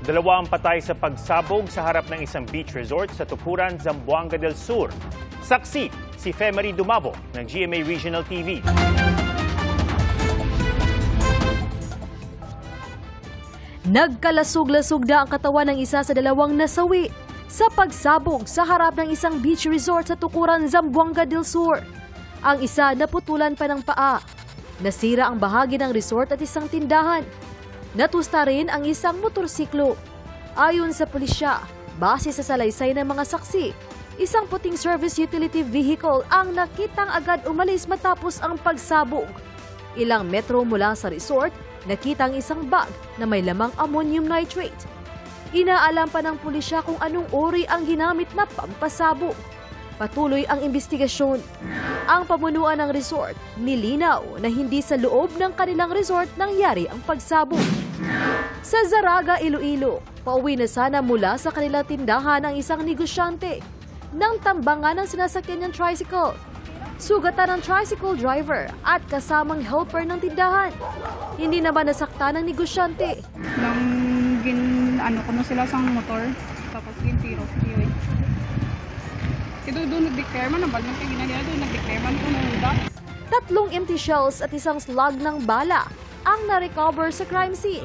Dalawa ang patay sa pagsabog sa harap ng isang beach resort sa Tukuran, Zamboanga del Sur. Saksi si Femery Dumabo ng GMA Regional TV. Nagkalasog-lasog na ang katawan ng isa sa dalawang nasawi sa pagsabog sa harap ng isang beach resort sa Tukuran, Zamboanga del Sur. Ang isa naputulan pa ng paa. Nasira ang bahagi ng resort at isang tindahan. Natusta rin ang isang motorsiklo. Ayon sa pulisya, base sa salaysay ng mga saksi, isang puting service utility vehicle ang nakitang agad umalis matapos ang pagsabog. Ilang metro mula sa resort, nakita ang isang bag na may lamang ammonium nitrate. Inaalam pa ng pulisya kung anong uri ang ginamit na pampasabog. Patuloy ang investigasyon. Ang pamunuan ng resort nilinaw na hindi sa loob ng kanilang resort nangyari ang pagsabog. Sa Zaraga, Iloilo, pauwi na sana mula sa kanilang tindahan ang isang negosyante nang tambangan ng sinasakyan niyang tricycle. Sugatan ng tricycle driver at kasamang helper ng tindahan. Hindi naman nasaktan ng negosyante. Kuno sila sa motor, tapos gintiro siya. Ito doon nag-declare man, nabalman kayo ginagaya doon, nag-declare man kung nahuda. 3 empty shells at isang slug ng bala ang na-recover sa crime scene.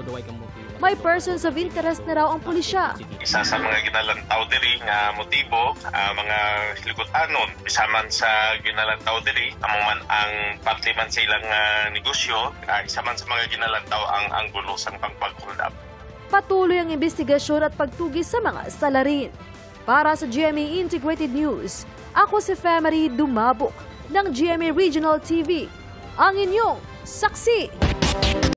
May persons of interest na raw ang pulisya. Isa sa mga ginalantaw diri nga motibo, mga ligutanon, isa man sa ginalantaw diri, man ang parte man sa ilang negosyo, isa man sa mga ginalantaw ang anggulo sang pagpag-hold up. Patuloy ang investigasyon at pagtugis sa mga salarin. Para sa GMA Integrated News, ako si Femery Dumabo ng GMA Regional TV, ang inyong saksi.